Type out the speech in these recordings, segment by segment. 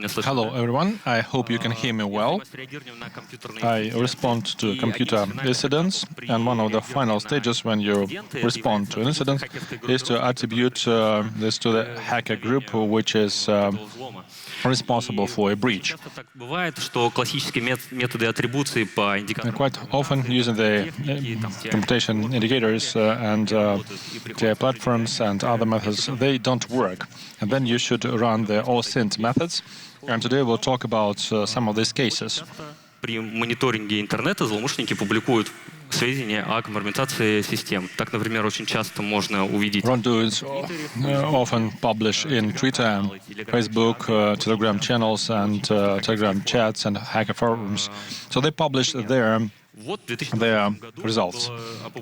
Hello, everyone. I hope you can hear me well. I respond to computer incidents, and one of the final stages when you respond to an incident is to attribute this to the hacker group, which is responsible for a breach. Quite often, using the computation indicators and their platforms and other methods, they don't work. And then you should run the OSINT methods. And today we'll talk about some of these cases. При мониторинге интернета злоумышленники публикуют сведения о компрометации систем. Так, например, очень часто можно увидеть... Wrongdoers often publish in Twitter, Facebook, Telegram channels and Telegram chats and hacker forums. So they publish their results.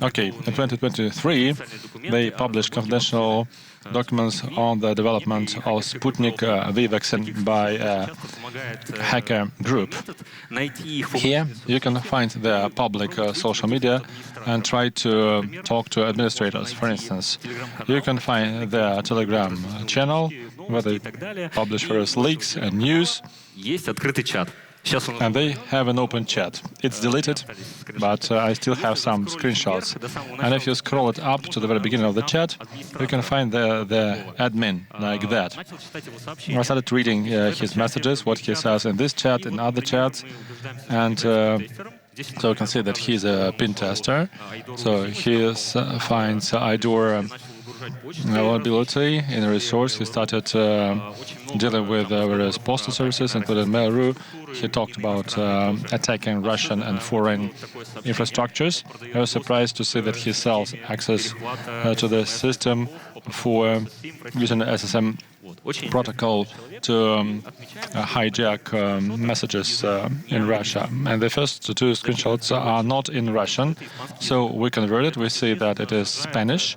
Okay, in 2023, they published confidential documents on the development of Sputnik V vaccine by a hacker group. Here, you can find their public social media and try to talk to administrators. For instance, you can find their Telegram channel where they publish various leaks and news. And they have an open chat. It's deleted, but I still have some screenshots. And if you scroll it up to the very beginning of the chat, you can find the admin, like that. I started reading his messages, what he says in this chat, in other chats, and so you can see that he's a pin tester. So he finds IDOR vulnerability in a resource. He started dealing with various postal services, including Mail.ru. He talked about attacking Russian and foreign infrastructures. I was surprised to see that he sells access to the system for using the SSM protocol to hijack messages in Russia. And the first two screenshots are not in Russian, so we convert it. We see that it is Spanish.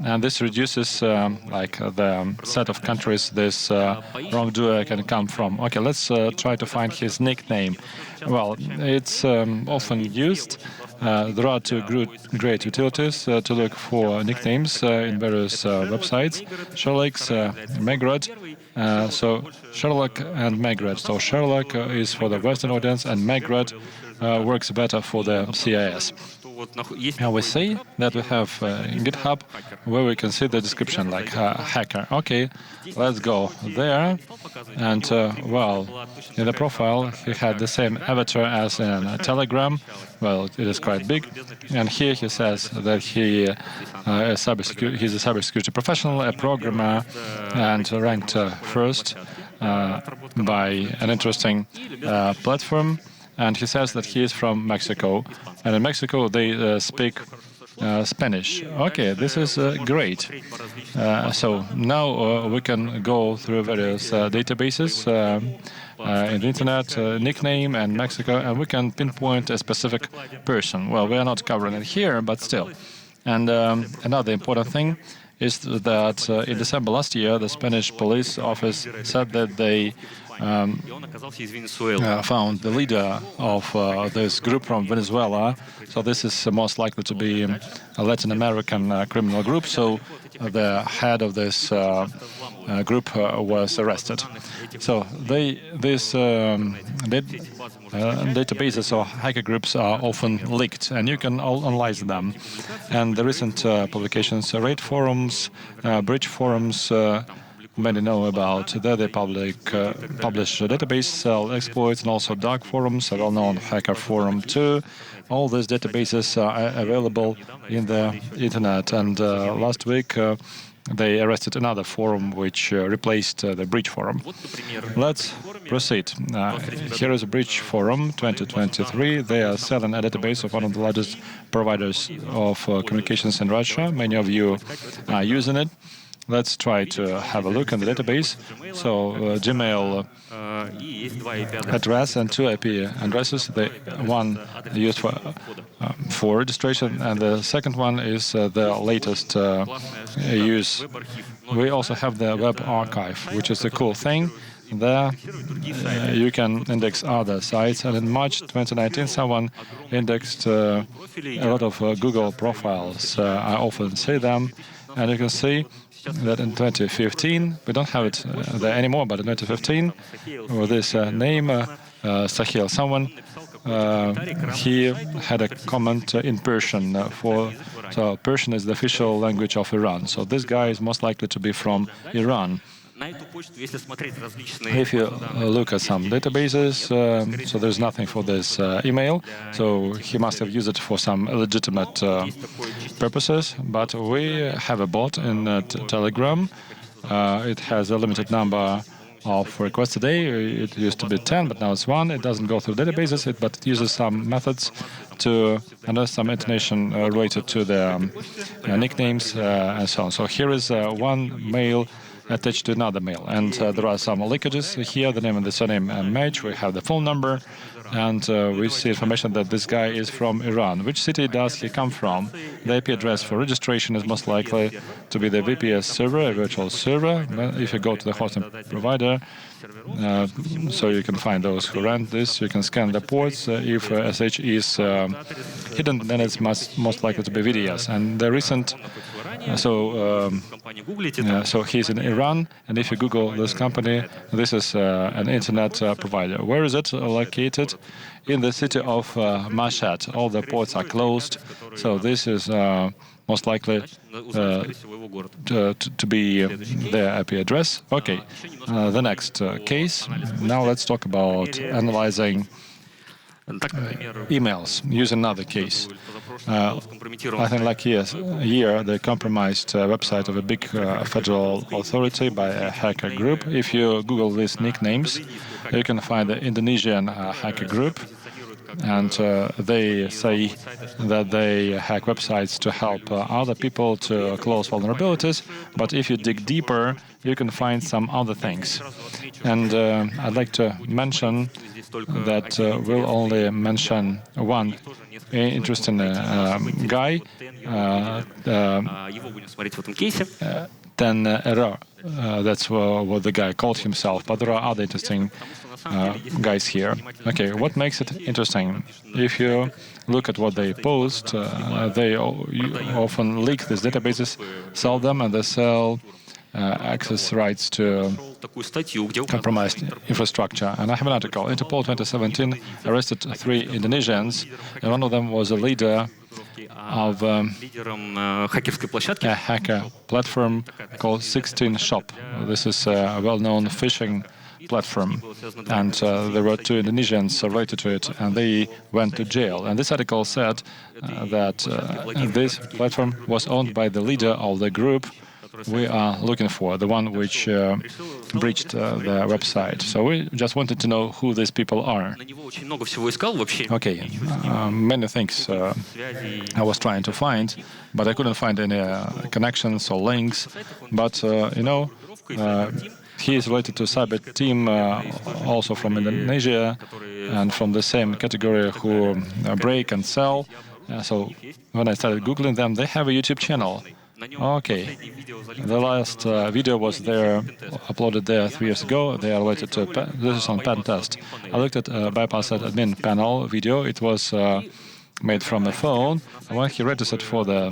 And this reduces the set of countries this wrongdoer can come from. Okay, let's try to find his nickname. Well, it's often used. There are two great utilities to look for nicknames in various websites: Sherlock, Megrad. So Sherlock and Megrad. So Sherlock is for the Western audience, and Megrad works better for the CIS. Now we see that we have GitHub where we can see the description like hacker. Okay, let's go there. And well, in the profile, he had the same avatar as in Telegram. Well, it is quite big. And here he says that he's a cybersecurity professional, a programmer, and ranked first by an interesting platform. And he says that he is from Mexico. And in Mexico, they speak Spanish. Okay, this is great. So now we can go through various databases in the internet, nickname and Mexico, and we can pinpoint a specific person. Well, we are not covering it here, but still. And another important thing is that in December last year, the Spanish police office said that they found the leader of this group from Venezuela. So this is most likely to be a Latin American criminal group. So the head of this group was arrested. So these databases or hacker groups are often leaked, and you can analyze them. And the recent publications, raid forums, breach forums, many know about. There they publish database, sell exploits, and also dark forums, a well-known hacker forum too. All these databases are available in the internet. And last week, they arrested another forum which replaced the breach forum. Let's proceed. Here is a breach forum 2023. They are selling a database of one of the largest providers of communications in Russia. Many of you are using it. Let's try to have a look in the database. So Gmail address and two IP addresses. The one used for registration, and the second one is the latest use. We also have the web archive, which is a cool thing. There you can index other sites, and in March 2019 someone indexed a lot of Google profiles. I often see them, And you can see that in 2015, we don't have it there anymore, but in 2015, with this name, Sahil, someone, he had a comment in Persian. So Persian is the official language of Iran. So this guy is most likely to be from Iran. If you look at some databases, so there's nothing for this email, so he must have used it for some illegitimate purposes. But we have a bot in Telegram. It has a limited number of requests a day. It used to be 10, but now it's 1. It doesn't go through databases, but it uses some methods to understand some intonation related to the nicknames and so on. So here is one mail attached to another mail. And there are some leakages here, the name and the surname match. We have the phone number, and we see information that this guy is from Iran. Which city does he come from? The IP address for registration is most likely to be the VPS server, a virtual server. If you go to the hosting provider, so you can find those who run this. You can scan the ports. If SH is hidden, then it's most likely to be VDS. And the recent, so he's in Iran, and if you Google this company, this is an internet provider. Where is it located? In the city of Mashhad. All the ports are closed, so this is most likely to be their IP address. Okay, the next case. Now let's talk about analyzing emails. Use another case. I think like here they compromised a website of a big federal authority by a hacker group. If you Google these nicknames, you can find the Indonesian hacker group. And they say that they hack websites to help other people to close vulnerabilities. But if you dig deeper, you can find some other things. And I'd like to mention that we'll only mention one interesting guy, then error. That's what the guy called himself. But there are other interesting guys here. Okay, what makes it interesting? If you look at what they post, they often leak these databases, sell them, and they sell access rights to compromised infrastructure. And I have an article. Interpol 2017 arrested 3 Indonesians, and one of them was a leader of a hacker platform called 16 Shop. This is a well-known phishing platform, and there were 2 Indonesians related to it, and they went to jail. And this article said that this platform was owned by the leader of the group we are looking for, the one which breached the website. So we just wanted to know who these people are. Okay, many things I was trying to find, but I couldn't find any connections or links. But, you know, he is related to cyber team, also from Indonesia, and from the same category who break and sell. So when I started Googling them, they have a YouTube channel. Okay, the last video was there, uploaded there 3 years ago. They are related to, this is on pen test. I looked at bypass admin panel video. It was made from a phone. When he registered for the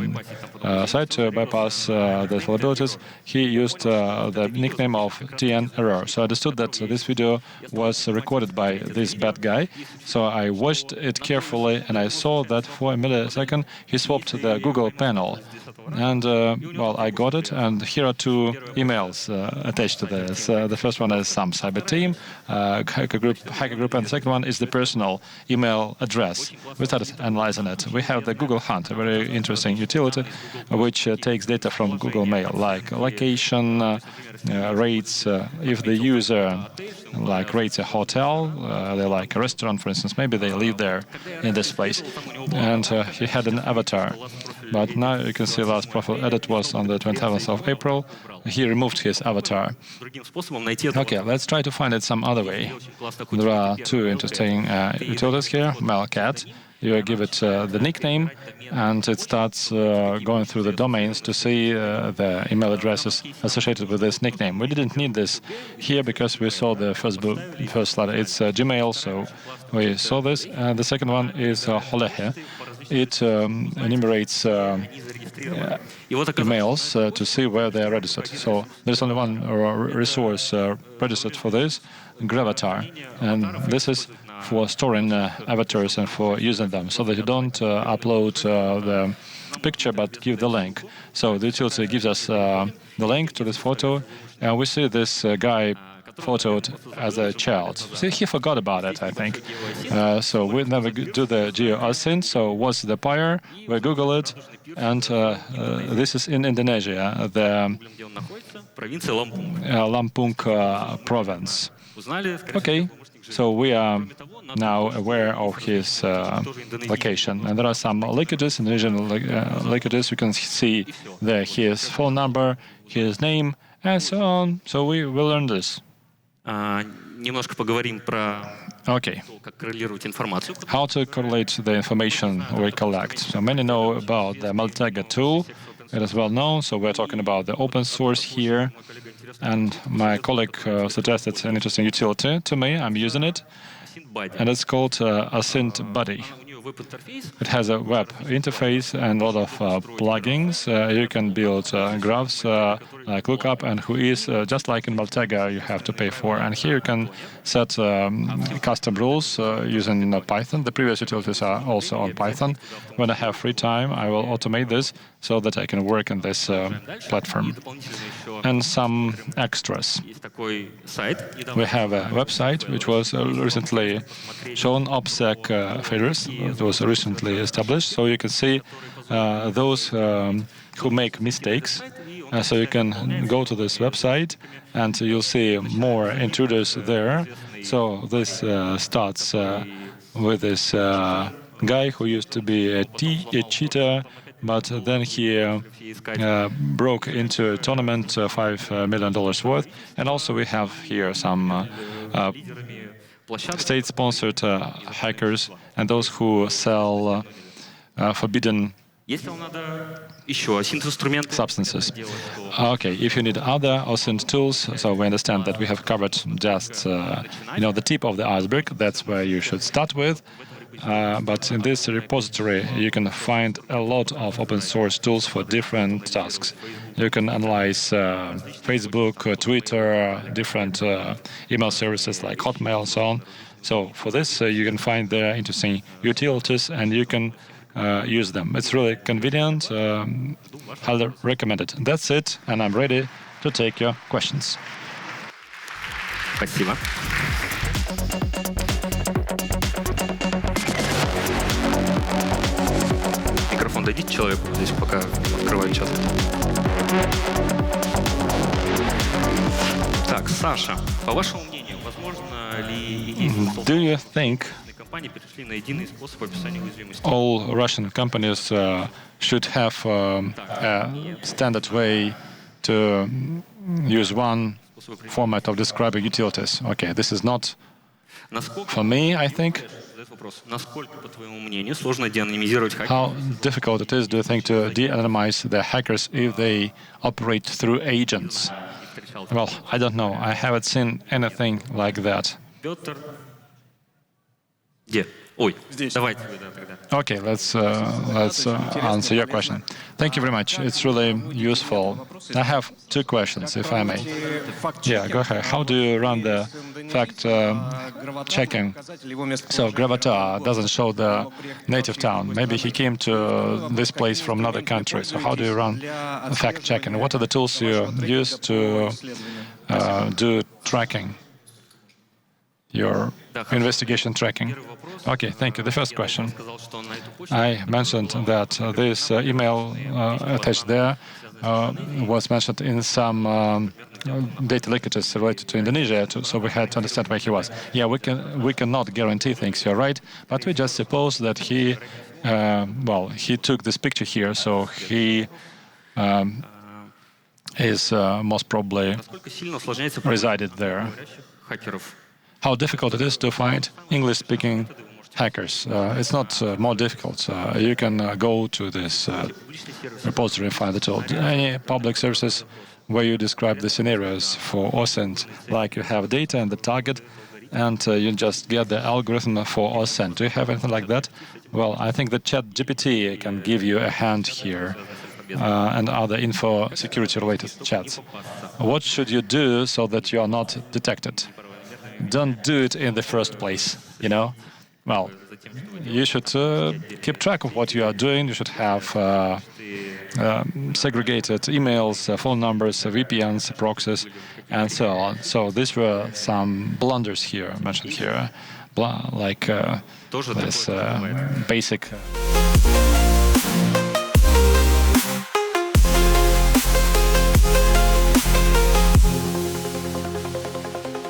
site to bypass the vulnerabilities, he used the nickname of TN Error. So I understood that this video was recorded by this bad guy. So I watched it carefully, and I saw that for a millisecond he swapped the Google panel. And, well, I got it, and here are 2 emails attached to this. The first one is some cyber team, hacker group, and the second one is the personal email address. We started analyzing it. We have the Google Hunt, a very interesting utility, which takes data from Google Mail, like location, rates. If the user like rates a hotel, they like a restaurant, for instance, maybe they live there in this place, and he had an avatar. But now you can see last profile edit was on the 27th of April. He removed his avatar. Okay, let's try to find it some other way. There are 2 interesting utilities here. Malcat. you give it the nickname, and it starts going through the domains to see the email addresses associated with this nickname. We didn't need this here because we saw the first letter. It's Gmail, so we saw this. The second one is Holehe. It enumerates emails to see where they are registered. So there's only one resource registered for this, Gravatar, and this is for storing avatars and for using them, so that you don't upload the picture but give the link. So the utility gives us the link to this photo, and we see this guy photoed as a child. See, he forgot about it, I think. So we never do the geo-async. So what's the buyer? We Google it, and this is in Indonesia, the Lampung province. Okay, so we are now aware of his location, and there are some linkages, Indonesian linkages. You can see there his phone number, his name, and so on. So we will learn this. Немножко поговорим про Okay. как коррелировать информацию. How to correlate the information we collect. So many know about the Maltega tool. It is well known, so we're talking about the open source here. And my colleague suggested an interesting utility to me. I'm using it, and it's called Async Buddy. It has a web interface and a lot of plugins. You can build graphs like lookup and who is, just like in Maltega, you have to pay for. And here you can set custom rules using Python. The previous utilities are also on Python. When I have free time, I will automate this so that I can work on this platform. And some extras. We have a website which was recently shown, OPSEC Feders. It was recently established, so you can see those who make mistakes. So you can go to this website, and you'll see more intruders there. So this starts with this guy who used to be a cheater, but then he broke into a tournament, $5 million worth. And also we have here some state-sponsored hackers and those who sell forbidden substances. Okay, if you need other OSINT tools, so we understand that we have covered just the tip of the iceberg. That's where you should start with. But in this repository, you can find a lot of open source tools for different tasks. You can analyze Facebook, Twitter, different email services like Hotmail and so on. So for this, you can find the interesting utilities and you can use them. It's really convenient. Highly recommend it. That's it, and I'm ready to take your questions. Спасибо. Микрофон дадите человеку здесь, пока открываю чат. Так, Саша, по вашему мнению, возможно ли Do you think all Russian companies should have a standard way to use one format of describing utilities? Okay, this is not for me, I think. How difficult it is, do you think, to de-anonymize the hackers if they operate through agents? Well, I don't know. I haven't seen anything like that. Okay, let's answer your question. Thank you very much. It's really useful. I have two questions, if I may. Yeah, go ahead. How do you run the fact checking? So Gravatar doesn't show the native town. Maybe he came to this place from another country. So how do you run fact checking? What are the tools you use to do tracking? Your investigation tracking. Okay, thank you. The first question. I mentioned that this email attached there was mentioned in some data leakages related to Indonesia, so we had to understand where he was. Yeah, we cannot guarantee things, you're right, but we just suppose that he took this picture here, so he is most probably resided there. How difficult it is to find English-speaking hackers. It's not more difficult. You can go to this repository and find any public services where you describe the scenarios for OSINT, like you have data and the target, and you just get the algorithm for OSINT. Do you have anything like that? Well, I think that ChatGPT can give you a hand here, and other info security-related chats. What should you do so that you are not detected? Don't do it in the first place, you know? Well, you should keep track of what you are doing. You should have segregated emails, phone numbers, VPNs, proxies, and so on. So these were some blunders here, mentioned here, like this basic...